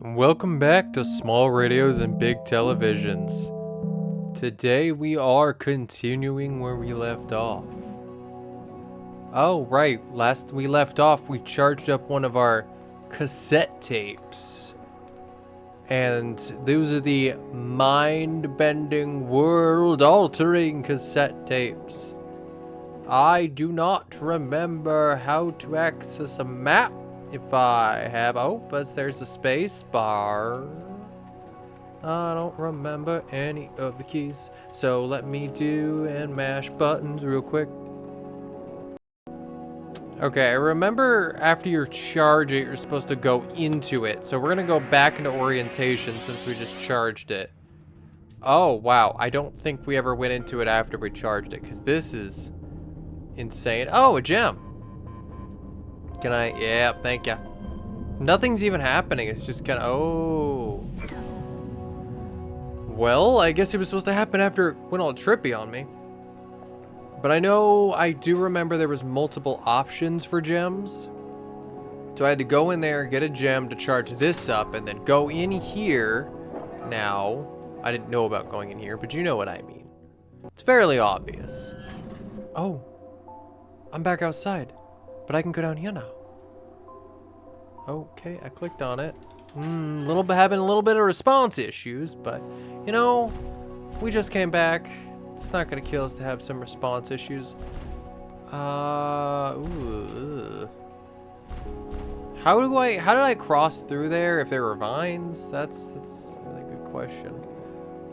Welcome back to Small Radios and Big Televisions. Today we are continuing where we left off. Oh, right. Last we left off, we charged up one of our cassette tapes. And those are the mind-bending, world-altering cassette tapes. I do not remember how to access a map. If I have, but there's a space bar. I don't remember any of the keys, so let me do and mash buttons real quick. Okay, I remember after you charge it, you're supposed to go into it. So we're gonna go back into orientation since we just charged it. Oh, wow. I don't think we ever went into it after we charged it, because this is insane. Oh, a gem. Can I? Yeah, thank ya. Nothing's even happening. It's just kind of, oh. Well, I guess it was supposed to happen after it went all trippy on me. But I do remember there was multiple options for gems. So I had to go in there, get a gem to charge this up, and then go in here. Now, I didn't know about going in here, but you know what I mean. It's fairly obvious. Oh, I'm back outside, but I can go down here now. Okay, I clicked on it. Having a little bit of response issues, but you know, we just came back. It's not gonna kill us to have some response issues. How did I cross through there if there were vines? That's a really good question.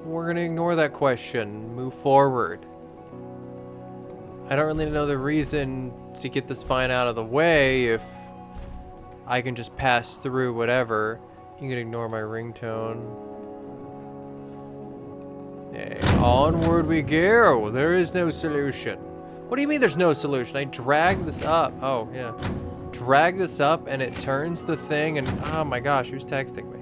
We're gonna ignore that question. Move forward. I don't really know the reason to get this vine out of the way if I can just pass through whatever. You can ignore my ringtone. Hey, onward we go. There is no solution. What do you mean there's no solution? I drag this up. Oh, yeah. Drag this up and it turns the thing and oh my gosh, who's texting me?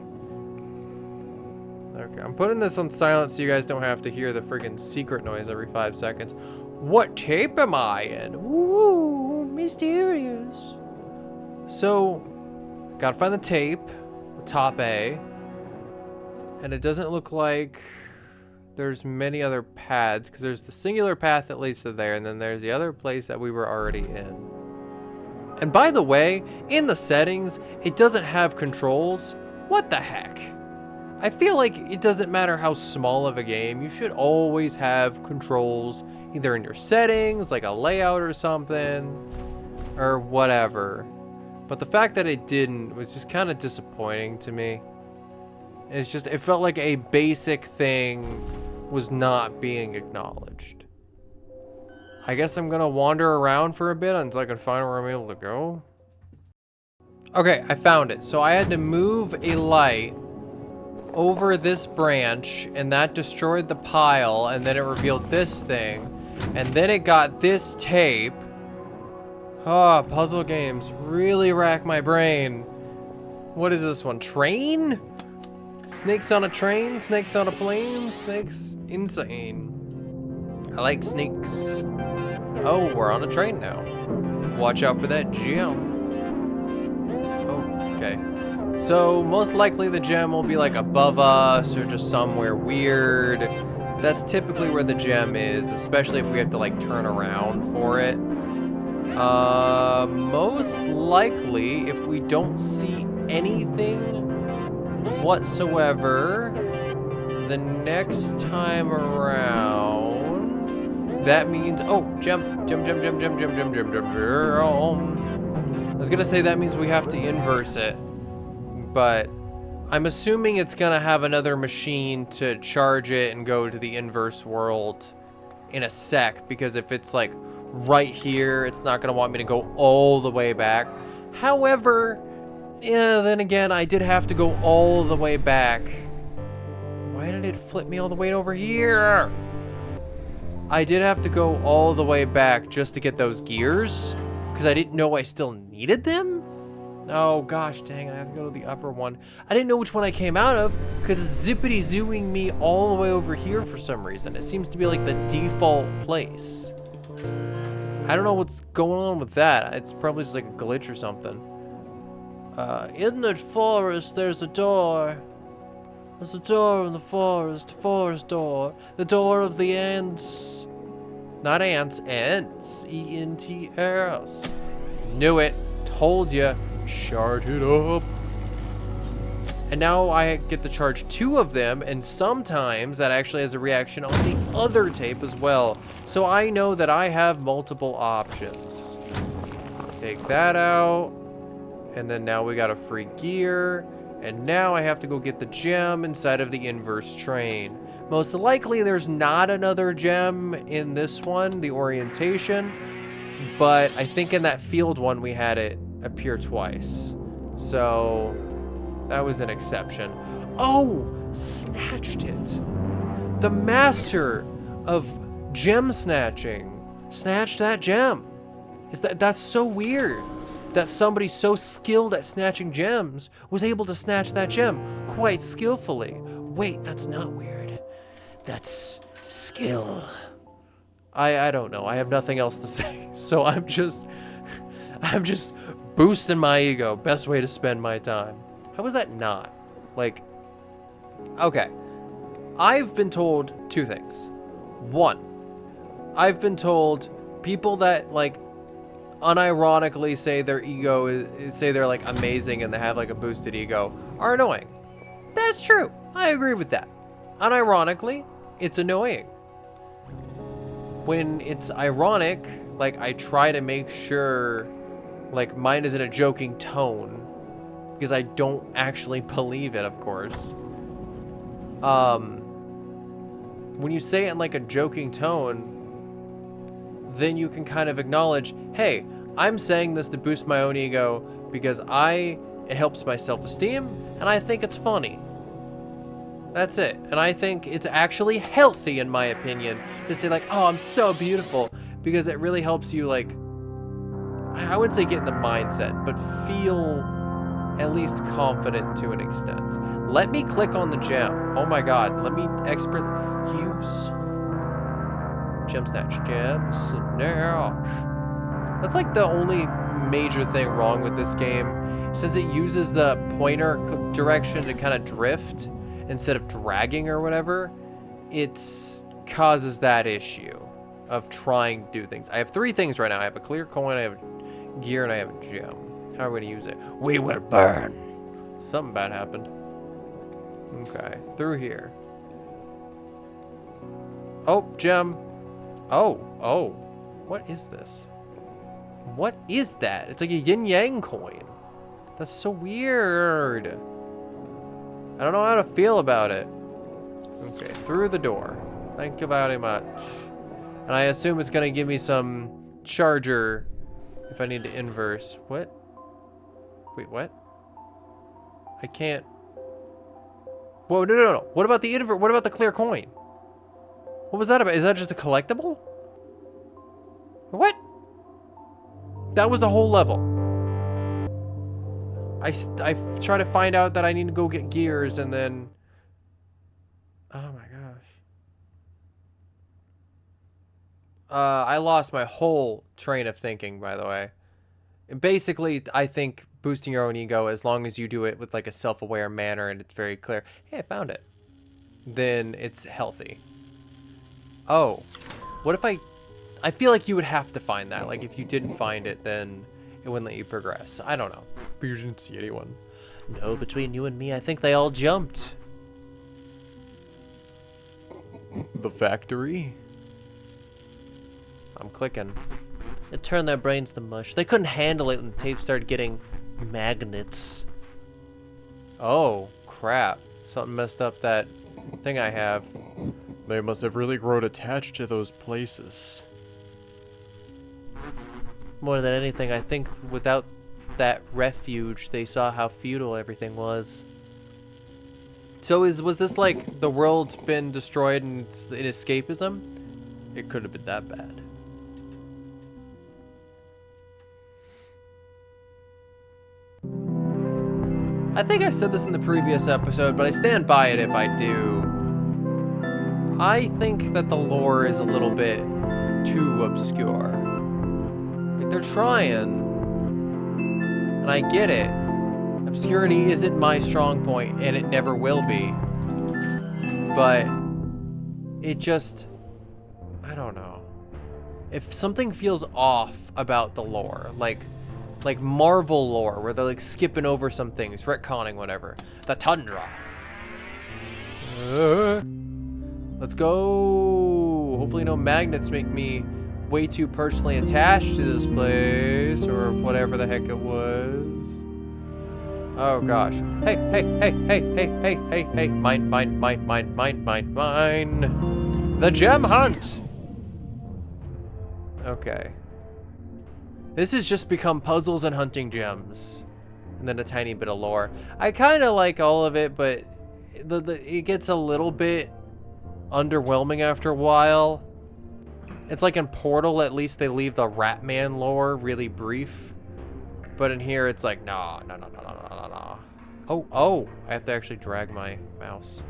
Okay, I'm putting this on silent so you guys don't have to hear the friggin' secret noise every 5 seconds. What tape am I in? Ooh, mysterious. So, gotta find the tape, the top A, and it doesn't look like there's many other paths, because there's the singular path that leads to there, and then there's the other place that we were already in. And by the way, in the settings, it doesn't have controls. What the heck? I feel like it doesn't matter how small of a game, you should always have controls, either in your settings, like a layout or something, or whatever. But the fact that it didn't was just kind of disappointing to me. It's just, it felt like a basic thing was not being acknowledged. I guess I'm gonna wander around for a bit until I can find where I'm able to go. Okay, I found it. So I had to move a light over this branch, and that destroyed the pile, and then it revealed this thing, and then it got this tape. Oh, puzzle games really rack my brain. What is this one? Train? Snakes on a train? Snakes on a plane? Snakes insane. I like snakes. Oh, we're on a train now. Watch out for that gem. Okay. So, most likely the gem will be like above us or just somewhere weird. That's typically where the gem is, especially if we have to like turn around for it. Most likely, if we don't see anything whatsoever the next time around, that means, oh, gem. I was gonna say that means we have to inverse it, but I'm assuming it's gonna have another machine to charge it and go to the inverse world in a sec, because if it's like right here, it's not gonna want me to go all the way back. However, yeah, then again, I did have to go all the way back. Why did it flip me all the way over here? I did have to go all the way back just to get those gears, because I didn't know I still needed them. Oh gosh, dang it, I have to go to the upper one. I didn't know which one I came out of, because it's zippity-zooing me all the way over here for some reason. It seems to be like the default place. I don't know what's going on with that. It's probably just like a glitch or something. In the forest, there's a door. There's a door in the forest door. The door of the ants. Not ants, ents. E-N-T-S. Knew it. Told ya. Chart it up. And now I get to charge 2 of them, and sometimes that actually has a reaction on the other tape as well. So I know that I have multiple options. Take that out. And then now we got a free gear. And now I have to go get the gem inside of the inverse train. Most likely there's not another gem in this one, the orientation. But I think in that field one we had it appear twice. So that was an exception. Oh, snatched it. The master of gem snatching snatched that gem. That's so weird that somebody so skilled at snatching gems was able to snatch that gem quite skillfully. Wait, that's not weird. That's skill. I don't know. I have nothing else to say. So I'm just boosting my ego. Best way to spend my time. How was that not? Like, okay. I've been told 2 things. 1, I've been told people that, like, unironically say their ego is, say they're, like, amazing and they have, like, a boosted ego are annoying. That's true. I agree with that. Unironically, it's annoying. When it's ironic, like, I try to make sure, like, mine is in a joking tone. Because I don't actually believe it, of course. When you say it in like a joking tone, then you can kind of acknowledge, hey, I'm saying this to boost my own ego because it helps my self-esteem and I think it's funny. That's it. And I think it's actually healthy, in my opinion, to say like, oh, I'm so beautiful, because it really helps you, like, I wouldn't say get in the mindset, but feel at least confident to an extent. Let me click on the gem. Oh my god, let me use gem snatch. That's like the only major thing wrong with this game. Since it uses the pointer direction to kind of drift instead of dragging or whatever, it causes that issue of trying to do things. I have 3 things right now. I have a clear coin, I have gear, and I have a gem. How are we gonna use it? We will burn. Something bad happened. Okay, through here. Oh, gem. Oh. What is this? What is that? It's like a yin-yang coin. That's so weird. I don't know how to feel about it. Okay, through the door. Thank you very much. And I assume it's gonna give me some charger if I need to inverse. What? Wait, what? I can't. Whoa, no. What about the invert? What about the clear coin? What was that about? Is that just a collectible? What? That was the whole level. I try to find out that I need to go get gears and then... Oh my gosh. I lost my whole train of thinking, by the way. And basically, I think boosting your own ego, as long as you do it with like a self-aware manner and it's very clear, hey, I found it, then it's healthy. Oh, what if I feel like you would have to find that. Like if you didn't find it, then it wouldn't let you progress. I don't know. But you didn't see anyone. No, between you and me, I think they all jumped. The factory? I'm clicking. It turned their brains to mush. They couldn't handle it when the tape started getting magnets. Oh, crap. Something messed up that thing I have. They must have really grown attached to those places. More than anything, I think without that refuge, they saw how futile everything was. So was this like the world's been destroyed and it's in escapism? It could have been that bad. I think I said this in the previous episode, but I stand by it if I do. I think that the lore is a little bit too obscure. Like, they're trying, and I get it, Obscurity isn't my strong point, and it never will be. But it just, I don't know. If something feels off about the lore, like Marvel lore, where they're like skipping over some things, retconning whatever. The tundra. Let's go. Hopefully no magnets make me way too personally attached to this place, or whatever the heck it was. Oh gosh. Hey, hey, hey, hey, hey, hey, hey, hey. Mine. The gem hunt! Okay. This has just become puzzles and hunting gems. And then a tiny bit of lore. I kind of like all of it, but it gets a little bit underwhelming after a while. It's like in Portal, at least they leave the Ratman lore really brief. But in here, it's like, nah. Oh, I have to actually drag my mouse.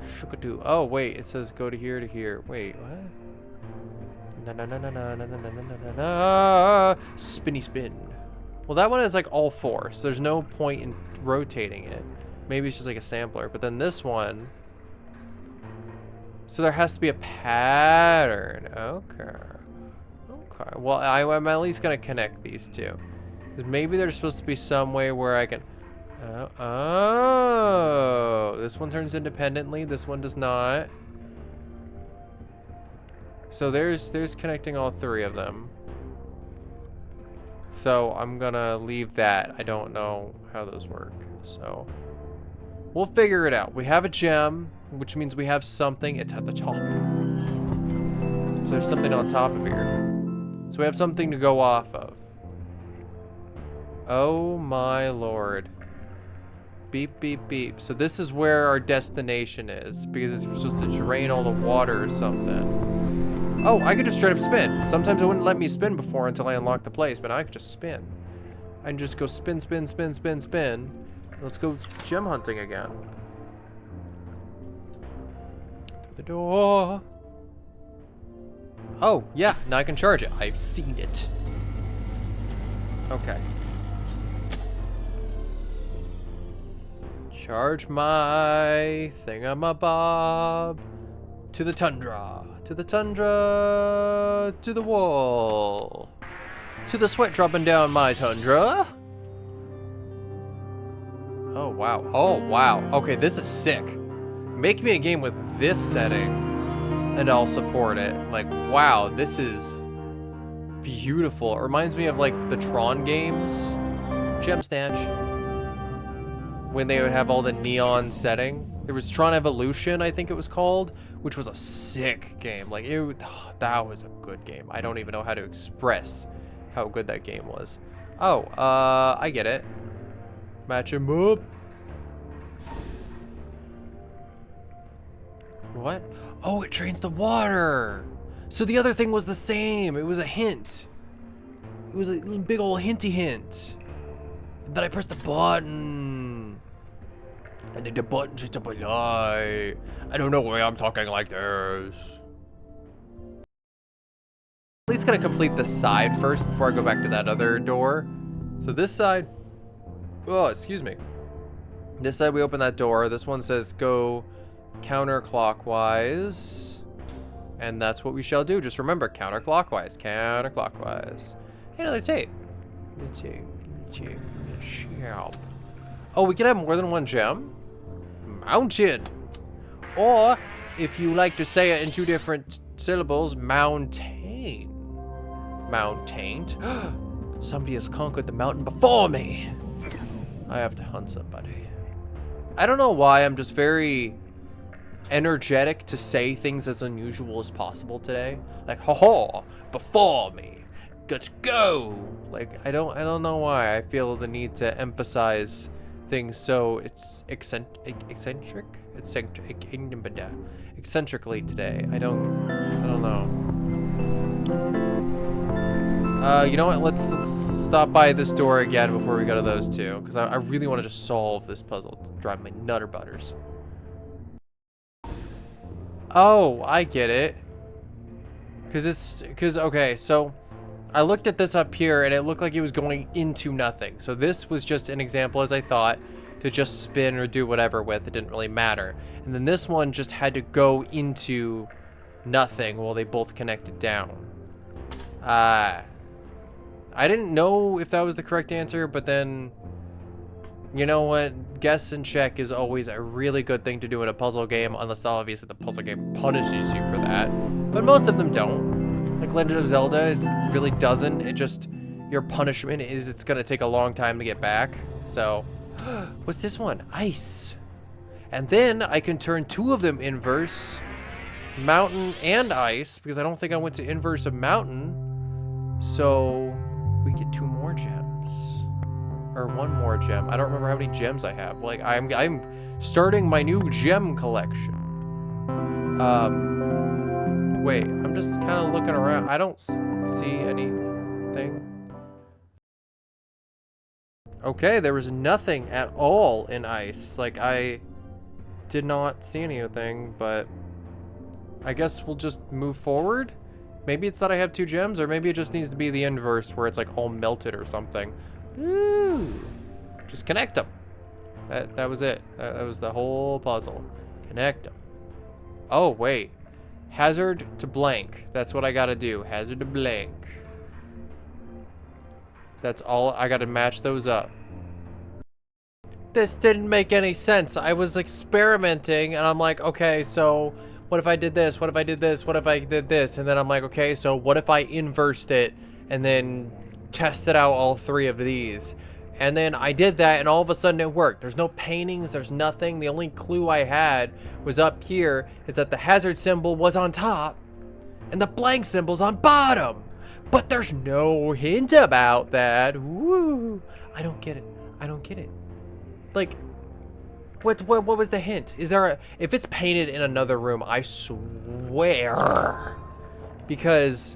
Shukadu. Oh, wait, it says go to here to here. Wait, what? Spinny spin. Well, that one is like all four, so there's no point in rotating it. Maybe it's just like a sampler. But then this one, so there has to be a pattern. Okay. Well, I'm at least gonna connect these two. Maybe there's supposed to be some way where I can. Oh, this one turns independently. This one does not. So there's connecting all three of them. So I'm gonna leave that. I don't know how those work. So we'll figure it out. We have a gem, which means we have something. It's at the top. So there's something on top of here. So we have something to go off of. Oh my lord. Beep, beep, beep. So this is where our destination is, because it's supposed to drain all the water or something. Oh, I could just straight up spin. Sometimes it wouldn't let me spin before until I unlocked the place, but I could just spin. I can just go spin. Let's go gem hunting again. Through the door. Oh, yeah, now I can charge it. I've seen it. Okay. Charge my thingamabob to the tundra, to the tundra, to the wall, to the sweat dropping down my tundra. Oh wow, okay, this is sick. Make me a game with this setting and I'll support it. Like, wow, this is beautiful. It reminds me of like the Tron games, Gem Snatch, when they would have all the neon setting. There was Tron Evolution, I think it was called, which was a sick game. Like, that was a good game. I don't even know how to express how good that game was. Oh, I get it. Match him up. What? Oh, it drains the water. So the other thing was the same. It was a hint. It was a big old hinty hint. But I pressed the button. And then the button just up a lie. I don't know why I'm talking like this. At least gotta complete the side first before I go back to that other door. So this side. Oh, excuse me. This side we open that door. This one says go counterclockwise. And that's what we shall do. Just remember, counterclockwise. Counterclockwise. Hey, another tape. Oh, we can have more than one gem? Mountain. Or, if you like to say it in two different syllables, mountain. Mountain. Somebody has conquered the mountain before me. I have to hunt somebody. I don't know why, I'm just very energetic to say things as unusual as possible today. Like, ho-ho, before me. Let's go. Like, I don't know why I feel the need to emphasize things so it's eccentrically today. I don't know. You know what? Let's stop by this door again before we go to those two, because I really want to just solve this puzzle to drive my nutter butters. Oh, I get it. Okay, so I looked at this up here and it looked like it was going into nothing. So this was just an example, as I thought, to just spin or do whatever with. It didn't really matter. And then this one just had to go into nothing while they both connected down. I didn't know if that was the correct answer, but then, you know what? Guess and check is always a really good thing to do in a puzzle game, unless obviously the puzzle game punishes you for that. But most of them don't. Like Legend of Zelda, it really doesn't. It just, your punishment is it's gonna take a long time to get back. So, what's this one? Ice. And then I can turn two of them inverse, mountain and ice, because I don't think I went to inverse of mountain. So, we get 2 more gems. Or 1 more gem. I don't remember how many gems I have. Like, I'm starting my new gem collection. Wait, I'm just kind of looking around. I don't see anything. Okay, there was nothing at all in ice. Like, I did not see anything, but I guess we'll just move forward. Maybe it's that I have 2 gems, or maybe it just needs to be the inverse where it's like all melted or something. Ooh. Just connect them. That was it. That was the whole puzzle. Connect them. Oh, wait. Hazard to blank. That's what I gotta do. Hazard to blank. That's all. I gotta match those up. This didn't make any sense. I was experimenting and I'm like, okay, so what if I did this? What if I did this? What if I did this? And then I'm like, okay, so what if I inversed it and then tested out all 3 of these? And then I did that and all of a sudden it worked. There's no paintings, there's nothing. The only clue I had was up here is that the hazard symbol was on top and the blank symbol's on bottom. But there's no hint about that. Woo! I don't get it. I don't get it. Like, what was the hint? Is there a, if it's painted in another room, I swear. Because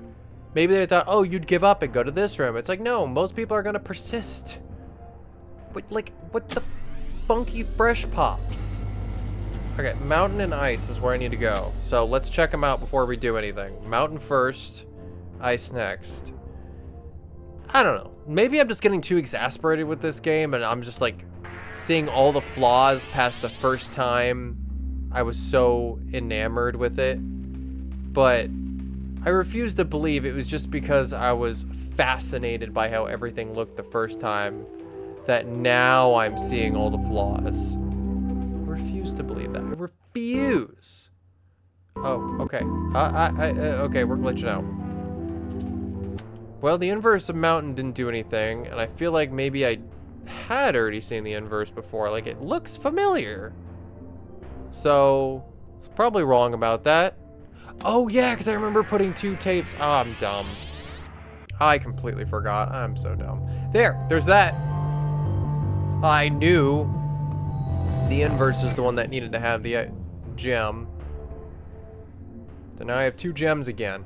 maybe they thought, oh, you'd give up and go to this room. It's like, no, most people are gonna persist. But like, what the funky fresh pops? Okay, mountain and ice is where I need to go. So let's check them out before we do anything. Mountain first, ice next. I don't know. Maybe I'm just getting too exasperated with this game and I'm just like seeing all the flaws past the first time I was so enamored with it. But I refuse to believe it was just because I was fascinated by how everything looked the first time that now I'm seeing all the flaws. I refuse to believe that. I refuse. Oh, okay. Okay, we're glitching out. Well, the inverse of mountain didn't do anything, and I feel like maybe I had already seen the inverse before. Like, it looks familiar. So, it's probably wrong about that. Oh, yeah, because I remember putting 2 tapes. Oh, I'm dumb. I completely forgot. I'm so dumb. There's that. I knew the inverse is the one that needed to have the gem. So now I have 2 gems again.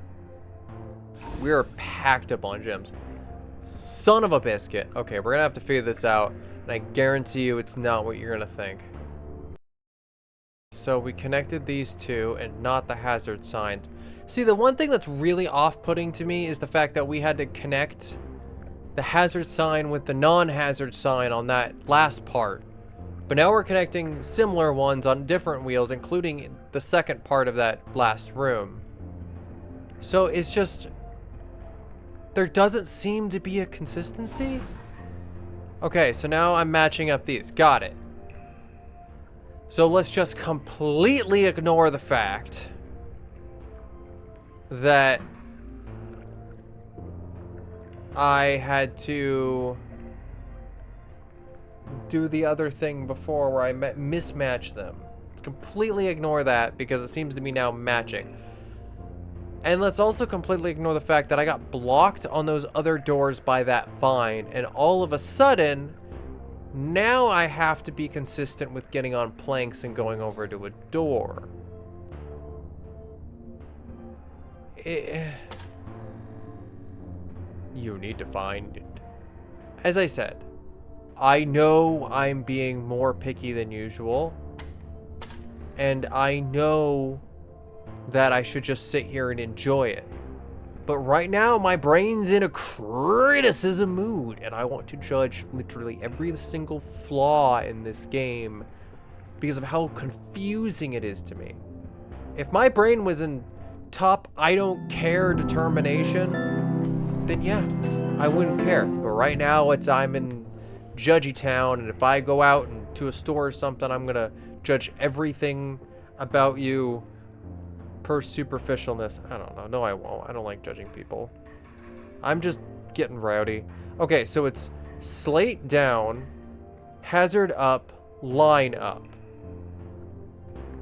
We are packed up on gems. Son of a biscuit. Okay, we're gonna have to figure this out, and I guarantee you it's not what you're gonna think. So we connected these 2 and not the hazard sign. See, the one thing that's really off-putting to me is the fact that we had to connect the hazard sign with the non-hazard sign on that last part. But now we're connecting similar ones on different wheels, including the second part of that last room. So it's just, there doesn't seem to be a consistency. Okay, so now I'm matching up these. Got it. So let's just completely ignore the fact that I had to do the other thing before where I mismatched them. Let's completely ignore that because it seems to be now matching. And let's also completely ignore the fact that I got blocked on those other doors by that vine, and all of a sudden now I have to be consistent with getting on planks and going over to a door. You need to find it. As I said, I know I'm being more picky than usual, and I know that I should just sit here and enjoy it. But right now, my brain's in a criticism mood, and I want to judge literally every single flaw in this game because of how confusing it is to me. If my brain was in top I don't care determination, then yeah, I wouldn't care. But right now, I'm in Judgy Town, and if I go out to a store or something, I'm gonna judge everything about you per superficialness. I don't know. No, I won't. I don't like judging people. I'm just getting rowdy. Okay, so it's slate down, hazard up, line up.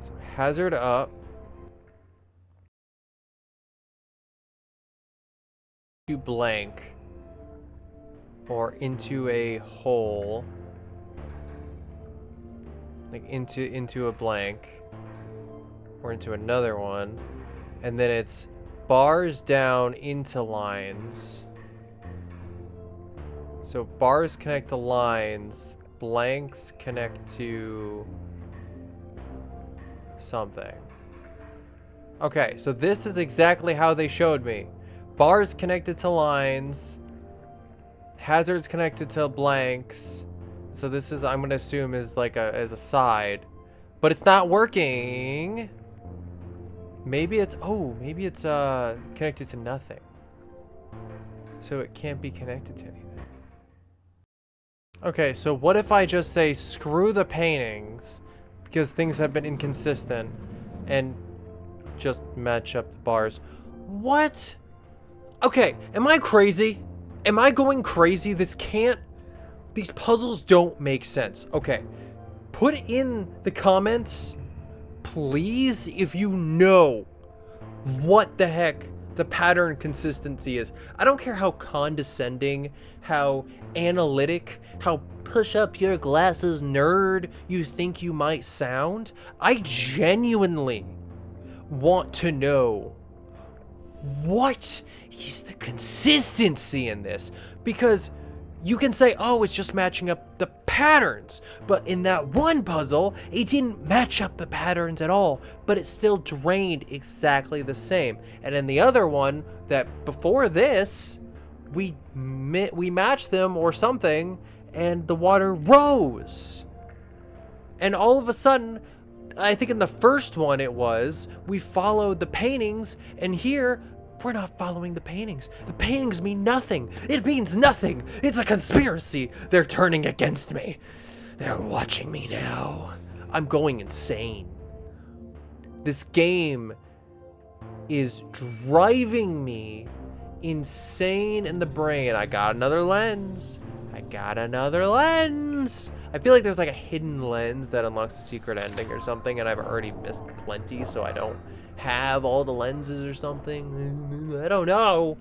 So hazard up. To blank. Or into a hole. Like into a blank. Or into another one. And then it's bars down into lines. So bars connect to lines, blanks connect to something. Okay, so this is exactly how they showed me. Bars connected to lines, hazards connected to blanks. So this is, I'm gonna assume, is like as a side, but it's not working. Maybe it's connected to nothing. So it can't be connected to anything. Okay, so what if I just say screw the paintings because things have been inconsistent and just match up the bars? What? Okay, am I crazy? Am I going crazy? These puzzles don't make sense. Okay, put in the comments, please, if you know what the heck the pattern consistency is. I don't care how condescending, how analytic, how push up your glasses nerd you think you might sound. I genuinely want to know what is the consistency in this, because you can say, oh, it's just matching up the patterns, but in that one puzzle, it didn't match up the patterns at all, but it still drained exactly the same. And in the other one, that before this, we matched them or something, and the water rose. And all of a sudden, I think in the first one we followed the paintings, and here, we're not following the paintings. The paintings mean nothing. It means nothing. It's a conspiracy. They're turning against me. They're watching me now. I'm going insane. This game is driving me insane in the brain. I got another lens. I feel like there's like a hidden lens that unlocks a secret ending or something, and I've already missed plenty, so I don't have all the lenses or something. I don't know.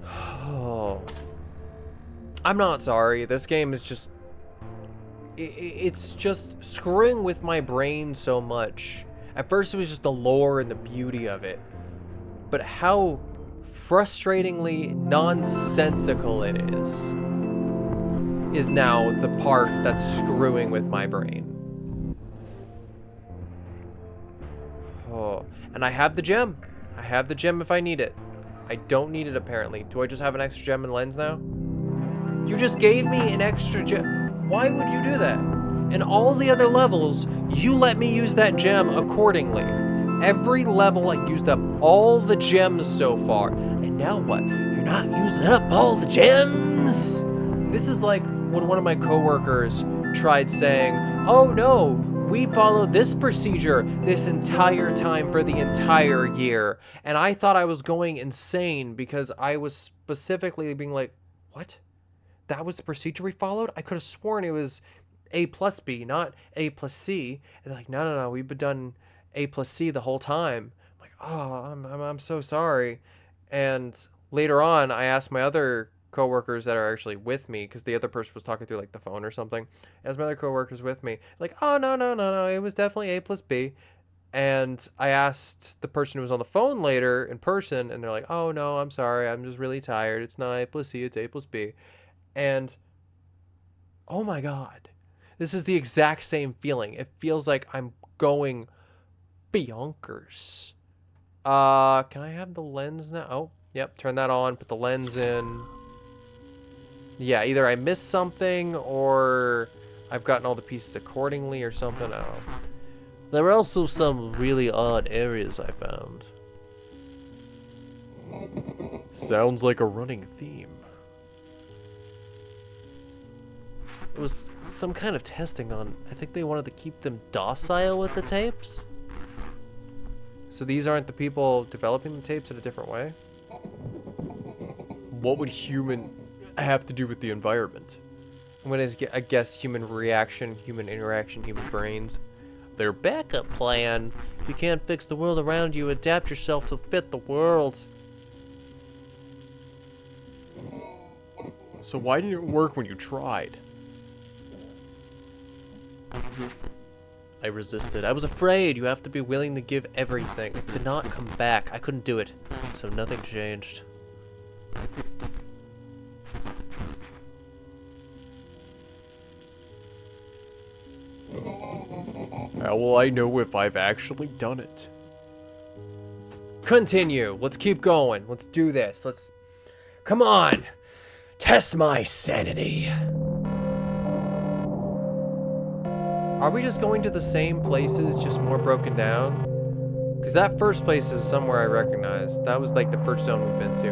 Oh. I'm not sorry. This game is just... It's just screwing with my brain so much. At first it was just the lore and the beauty of it. But how frustratingly nonsensical it is now the part that's screwing with my brain. Oh, and I have the gem. I have the gem if I need it. I don't need it apparently. Do I just have an extra gem and lens now? You just gave me an extra gem. Why would you do that? In all the other levels, you let me use that gem accordingly. Every level I used up all the gems so far. And now what? You're not using up all the gems? This is like when one of my coworkers tried saying, oh no, we followed this procedure this entire time for the entire year. And I thought I was going insane because I was specifically being like, what? That was the procedure we followed? I could have sworn it was A plus B, not A plus C. And they're like, no, we've been done A plus C the whole time. I'm like, oh, I'm so sorry. And later on, I asked my other coworkers that are actually with me, because the other person was talking through like the phone or something. As my other coworkers with me, like, oh no, it was definitely A plus B. And I asked the person who was on the phone later in person, and they're like, oh no, I'm sorry, I'm just really tired. It's not A plus C, it's A plus B. And oh my god, this is the exact same feeling. It feels like I'm going bonkers. Can I have the lens now? Oh, yep, turn that on, put the lens in. Yeah, either I missed something or I've gotten all the pieces accordingly or something, I don't know. There were also some really odd areas I found. Sounds like a running theme. It was some kind of testing on, I think they wanted to keep them docile with the tapes. So these aren't the people developing the tapes in a different way? What would human have to do with the environment? I'm gonna guess human reaction, human interaction, human brains. Their backup plan. If you can't fix the world around you, adapt yourself to fit the world. So why didn't it work when you tried? I resisted. I was afraid. You have to be willing to give everything. To not come back. I couldn't do it. So nothing changed. How will I know if I've actually done it? Continue. Let's keep going. Let's do this. Let's... Come on. Test my sanity. Are we just going to the same places, just more broken down? Because that first place is somewhere I recognize. That was like the first zone we've been to.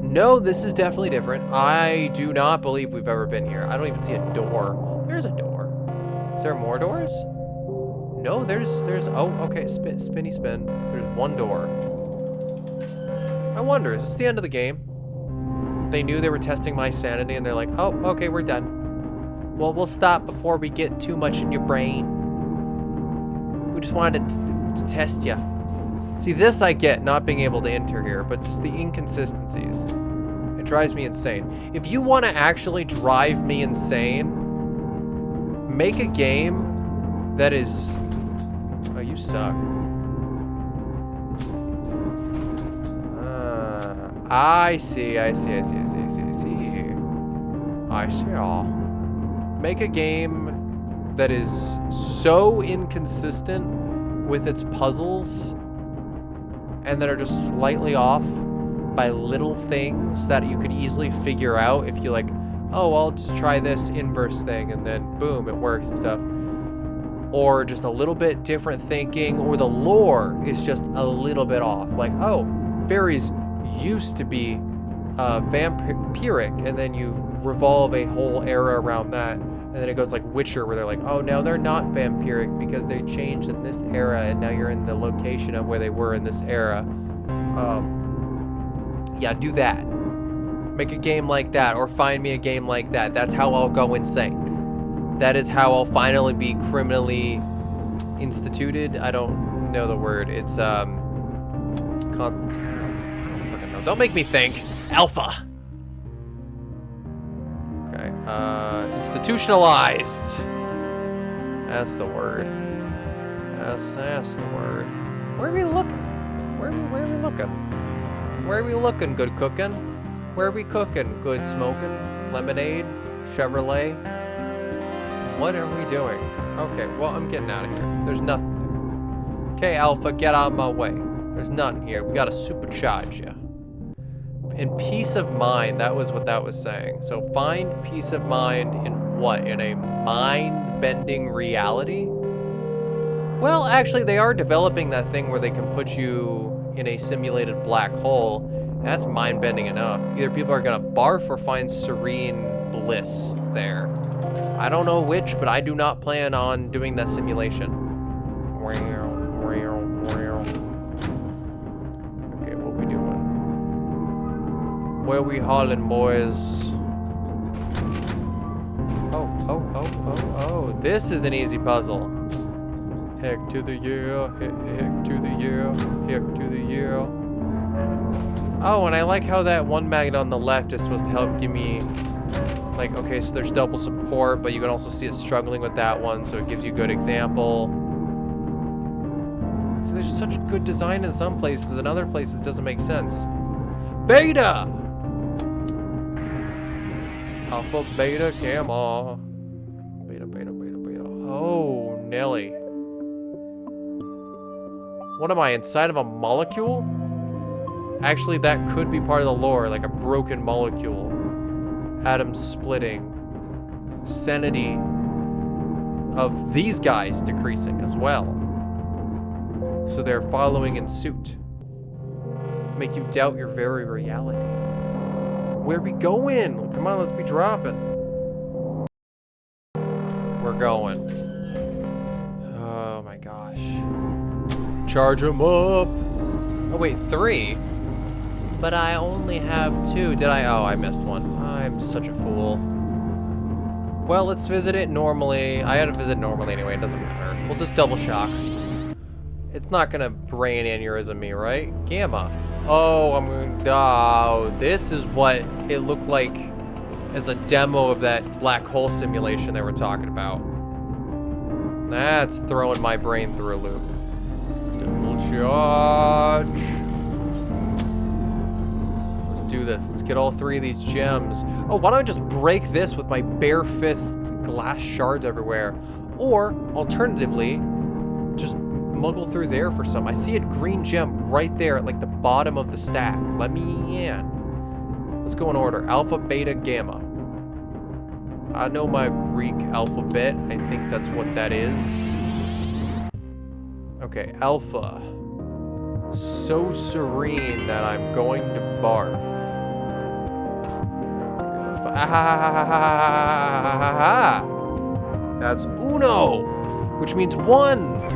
No, this is definitely different. I do not believe we've ever been here. I don't even see a door. There's a door. Is there more doors? No, there's, oh, okay, spinny spin. There's one door. I wonder, is this the end of the game? They knew they were testing my sanity and they're like, oh, okay, we're done. Well, we'll stop before we get too much in your brain. We just wanted to test you. See, this I get, not being able to enter here, but just the inconsistencies. It drives me insane. If you want to actually drive me insane, make a game that is... Oh, you suck. I see. I see all. Make a game that is so inconsistent with its puzzles and that are just slightly off by little things that you could easily figure out if you like, oh, I'll just try this inverse thing and then boom, it works and stuff. Or just a little bit different thinking, or the lore is just a little bit off. Like, oh, fairies used to be vampiric, and then you revolve a whole era around that, and then it goes like Witcher, where they're like, oh, now they're not vampiric because they changed in this era, and now you're in the location of where they were in this era. Yeah, do that. Make a game like that, or find me a game like that. That's how I'll go insane. That is how I'll finally be criminally instituted. I don't know the word. It's constant. I don't fucking know. Don't make me think. Alpha. Okay. Institutionalized. That's the word. That's the word. Where are we looking? Where are we looking? Where are we looking? Good cooking. Where are we cooking? Good smoking. Lemonade. Chevrolet. What are we doing? Okay, well, I'm getting out of here. There's nothing there. Okay, Alpha, get out of my way. There's nothing here. We gotta supercharge you. And peace of mind, that was what that was saying. So find peace of mind in what? In a mind-bending reality? Well, actually, they are developing that thing where they can put you in a simulated black hole. That's mind-bending enough. Either people are gonna barf or find serene bliss there. I don't know which, but I do not plan on doing that simulation. Okay, what we doing? Where we hauling, boys? Oh. This is an easy puzzle. Heck to the yeah, heck to the yeah, heck to the yeah. Oh, and I like how that one magnet on the left is supposed to help give me... Like, okay, so there's double support, but you can also see it struggling with that one, so it gives you a good example. So there's such good design in some places, and other places it doesn't make sense. Beta! Alpha, beta, gamma. Beta. Oh, Nelly. What am I, inside of a molecule? Actually, that could be part of the lore, like a broken molecule. Atoms splitting. Sanity of these guys decreasing as well. So they're following in suit. Make you doubt your very reality. Where are we going? Come on, let's be dropping. We're going. Oh my gosh. Charge them up. Oh wait, 3? But I only have 2. Did I? Oh, I missed one. I'm such a fool. Well, let's visit it normally. I had to visit normally anyway, it doesn't matter. We'll just double shock. It's not gonna brain aneurysm me, right? Gamma. Oh, I'm going to... Oh, this is what it looked like as a demo of that black hole simulation they were talking about. That's throwing my brain through a loop. Double charge. Let's do this. Let's get all 3 of these gems. Oh, why don't I just break this with my bare fist, glass shards everywhere? Or, alternatively, just muggle through there for some. I see a green gem right there at like the bottom of the stack. Let me in. Let's go in order. Alpha, beta, gamma. I know my Greek alphabet. I think that's what that is. Okay, alpha. So serene that I'm going to barf. Okay, that's fine. That's uno, which means 1.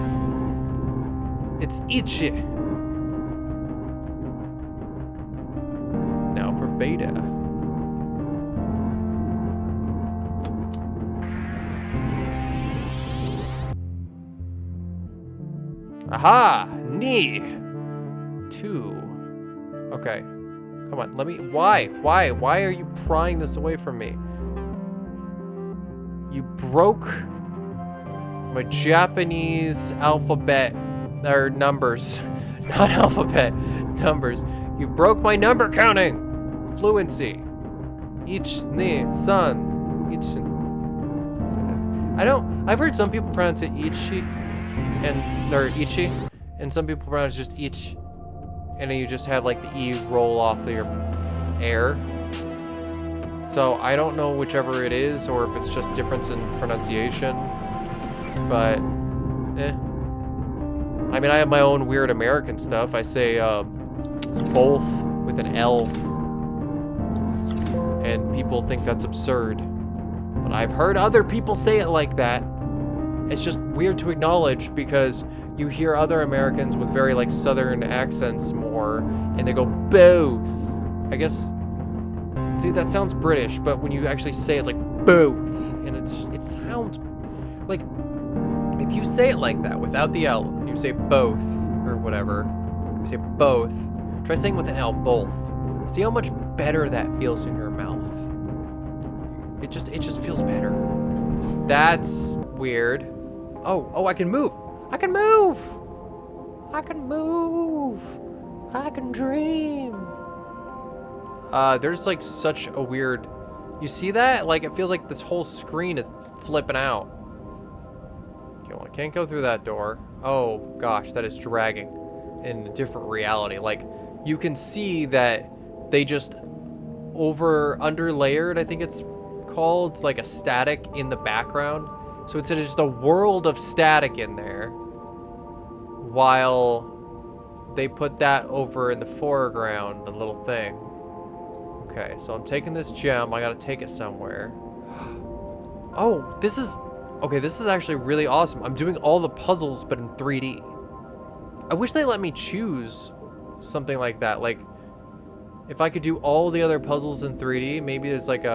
It's ichi. Now for beta. Aha! Ni! 2. Okay. Come on, let me... Why? Why are you prying this away from me? You broke my Japanese alphabet. Or numbers. Not alphabet. Numbers. You broke my number counting! Fluency. Ich, ni, san. Ich. I don't... I've heard some people pronounce it ichi. Or ichi. And some people pronounce it just ich. And then you just have like the E roll off of your air. So I don't know whichever it is or if it's just difference in pronunciation. But, I mean, I have my own weird American stuff. I say both with an L. And people think that's absurd. But I've heard other people say it like that. It's just weird to acknowledge because you hear other Americans with very like southern accents more and they go both. I guess, see, that sounds British, but when you actually say it, it's like both. And it sounds like, if you say it like that without the L, you say both or whatever, you say both, try saying with an L, both. See how much better that feels in your mouth. It just feels better. That's weird. Oh, I can move. I can move. I can move. I can dream. There's like such a weird, you see that? Like it feels like this whole screen is flipping out. Okay, well, I can't go through that door. Oh gosh, that is dragging in a different reality. Like you can see that they just underlayered, I think it's called, like a static in the background. So it's just a world of static in there while they put that over in the foreground, the little thing. Okay, so I'm taking this gem. I gotta take it somewhere. Oh, this is actually really awesome. I'm doing all the puzzles, but in 3D. I wish they let me choose something like that. Like, if I could do all the other puzzles in 3D, maybe there's like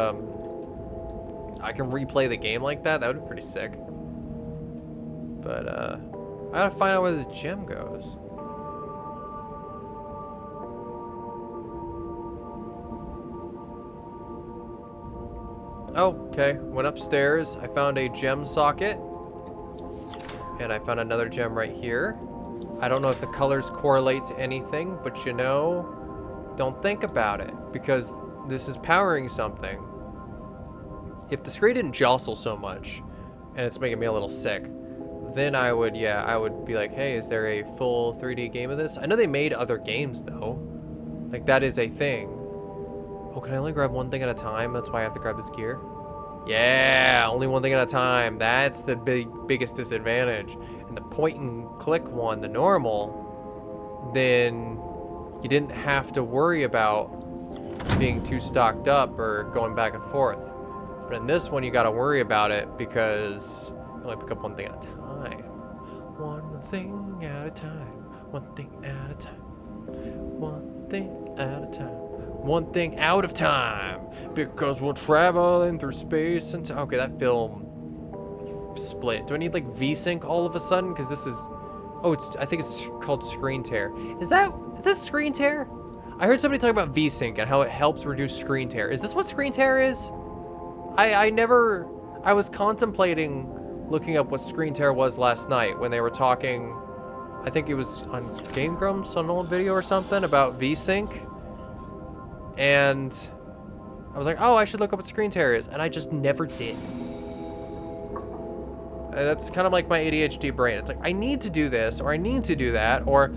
I can replay the game like that. That would be pretty sick. But, I gotta find out where this gem goes. Oh, okay. Went upstairs. I found a gem socket. And I found another gem right here. I don't know if the colors correlate to anything, but you know, don't think about it, because this is powering something. If the screen didn't jostle so much, and it's making me a little sick, then I would be like, hey, is there a full 3D game of this? I know they made other games, though. Like, that is a thing. Oh, can I only grab one thing at a time? That's why I have to grab this gear? Yeah, only one thing at a time. That's the biggest disadvantage. And the point and click one, the normal, then you didn't have to worry about being too stocked up or going back and forth. But in this one, you got to worry about it because you only pick up one thing at a time. One thing at a time. One thing at a time. One thing at a time. One thing out of time. Because we're traveling through space and time. Okay, that film split. Do I need like VSync all of a sudden? Because this is... Oh, I think it's called screen tear. Is this screen tear? I heard somebody talk about VSync and how it helps reduce screen tear. Is this what screen tear is? I was contemplating looking up what screen tear was last night when they were talking, I think it was on Game Grumps on an old video or something about VSync. And I was like, oh, I should look up what screen tear is. And I just never did. That's kind of like my ADHD brain. It's like, I need to do this, or I need to do that, or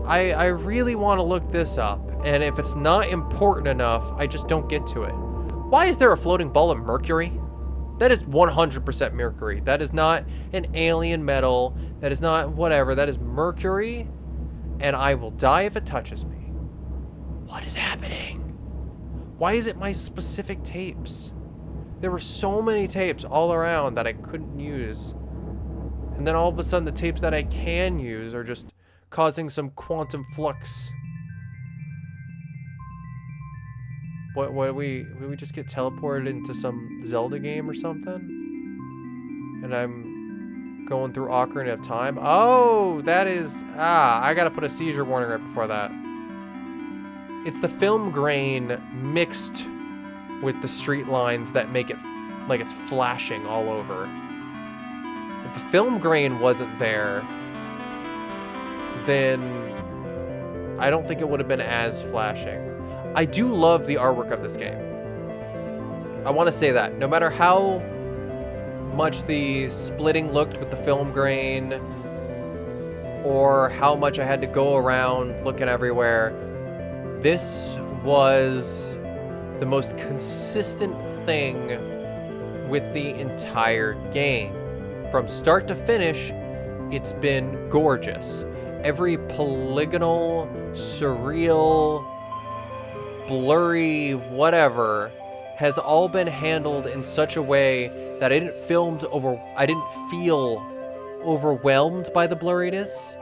I really want to look this up. And if it's not important enough, I just don't get to it. Why is there a floating ball of mercury? That is 100% mercury. That is not an alien metal. That is not whatever. That is mercury. And I will die if it touches me. What is happening? Why is it my specific tapes? There were so many tapes all around that I couldn't use. And then all of a sudden the tapes that I can use are just causing some quantum flux. What we just get teleported into some Zelda game or something? And I'm going through Ocarina of Time. Oh, that is... I gotta put a seizure warning right before that. It's the film grain mixed with the street lines that make it like it's flashing all over. If the film grain wasn't there, then I don't think it would have been as flashing. I do love the artwork of this game. I want to say that. No matter how much the splitting looked with the film grain, or how much I had to go around looking everywhere, this was the most consistent thing with the entire game. From start to finish, it's been gorgeous. Every polygonal, surreal, blurry, whatever, has all been handled in such a way that I didn't feel overwhelmed by the blurriness.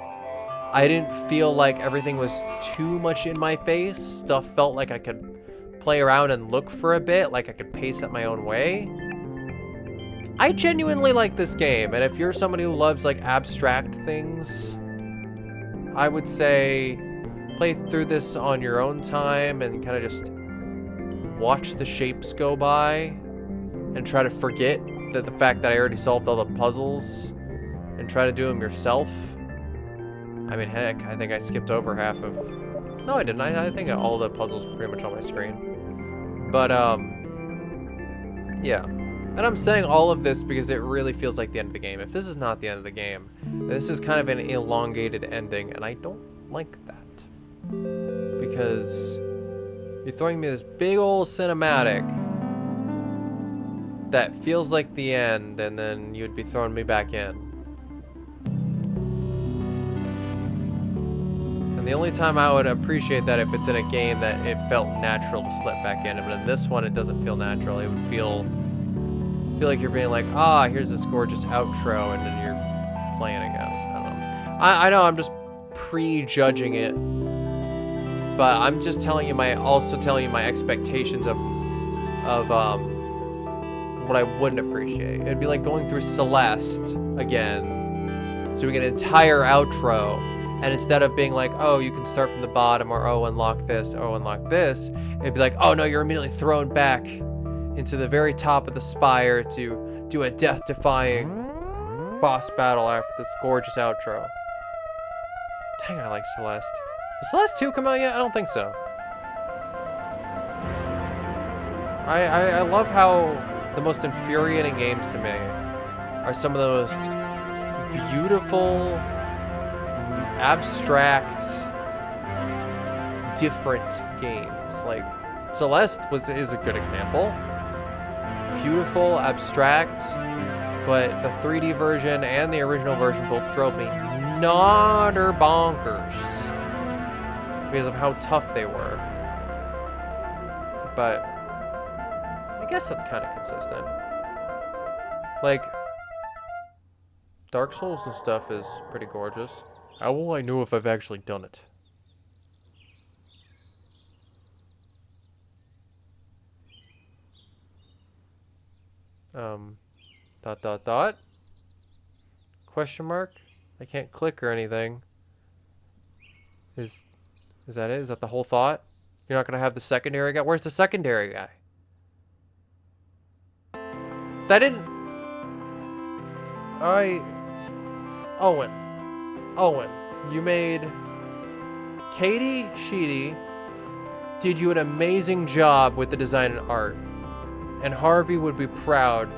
I didn't feel like everything was too much in my face. Stuff felt like I could play around and look for a bit, like I could pace it my own way. I genuinely like this game, and if you're somebody who loves like abstract things, I would say play through this on your own time and kind of just watch the shapes go by and try to forget that the fact that I already solved all the puzzles and try to do them yourself. I mean, heck, I think I skipped over half of... No, I didn't. I think all the puzzles were pretty much on my screen. But, yeah. And I'm saying all of this because it really feels like the end of the game. If this is not the end of the game, this is kind of an elongated ending, and I don't like that. Because you're throwing me this big old cinematic that feels like the end, and then you'd be throwing me back in. And the only time I would appreciate that if it's in a game that it felt natural to slip back in, but in this one it doesn't feel natural. It would feel like you're being like, here's this gorgeous outro, and then you're playing again. I don't know. I know I'm just prejudging it, but I'm just telling you also telling you my expectations of what I wouldn't appreciate. It'd be like going through Celeste again, so we get an entire outro, and instead of being like, oh, you can start from the bottom, or oh, unlock this, oh, unlock this, it'd be like, oh no, you're immediately thrown back into the very top of the spire to do a death-defying boss battle after this gorgeous outro. Dang, I like Celeste. Did Celeste 2 come out yet? I don't think so. I love how the most infuriating games to me are some of the most beautiful, abstract, different games. Like Celeste is a good example. Beautiful, abstract, but the 3D version and the original version both drove me nutter bonkers because of how tough they were. But I guess that's kind of consistent. Like, Dark Souls and stuff is pretty gorgeous. How will I know if I've actually done it? Dot. Question mark? I can't click or anything. Is that it? Is that the whole thought? You're not gonna have the secondary guy? Where's the secondary guy? That didn't... Owen, you made Katie Sheedy did you an amazing job with the design and art. And Harvey would be proud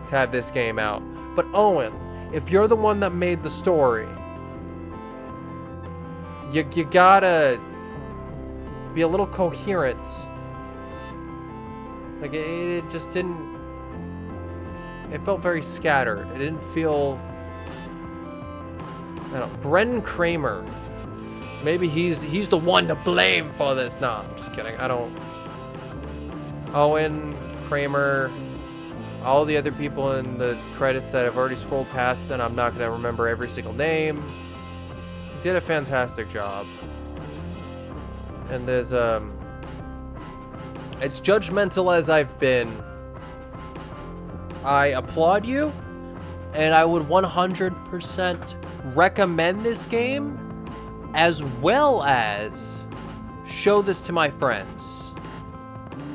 to have this game out. But Owen, if you're the one that made the story, you gotta be a little coherent. Like, it just didn't... It felt very scattered. It didn't feel... I don't know. Brendan Kramer. Maybe he's the one to blame for this. No, I'm just kidding. I don't... Owen, Kramer, all the other people in the credits that I've already scrolled past, and I'm not going to remember every single name, did a fantastic job. And there's, as judgmental as I've been, I applaud you, and I would 100% recommend this game, as well as show this to my friends.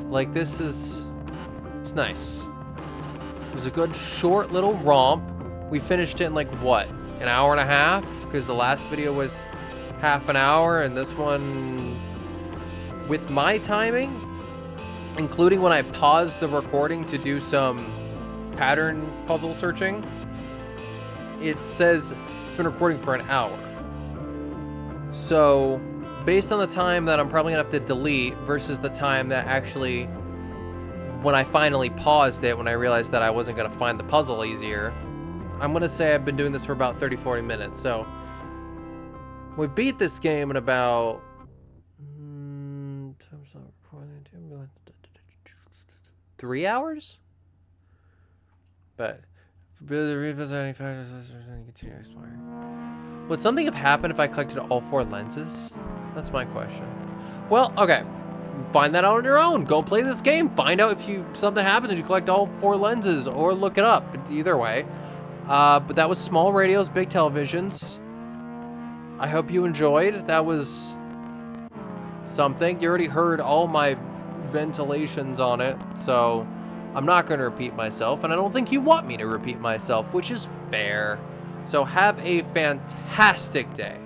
Like, this is... It's nice. It was a good short little romp. We finished it in, like, what? An hour and a half? Because the last video was half an hour, and this one... With my timing, including when I paused the recording to do some pattern puzzle searching, it says it's been recording for an hour. So, based on the time that I'm probably gonna have to delete versus the time that actually, when I finally paused it, when I realized that I wasn't gonna find the puzzle easier, I'm gonna say I've been doing this for about 30-40 minutes. So, we beat this game in about 3 hours? But revisiting factors continue exploring. Would something have happened if I collected all 4 lenses? That's my question. Well, okay. Find that out on your own. Go play this game. Find out if something happens if you collect all 4 lenses, or look it up. Either way. But that was Small Radios, Big Televisions. I hope you enjoyed. That was something. You already heard all my ventilations on it, so I'm not going to repeat myself, and I don't think you want me to repeat myself, which is fair. So have a fantastic day.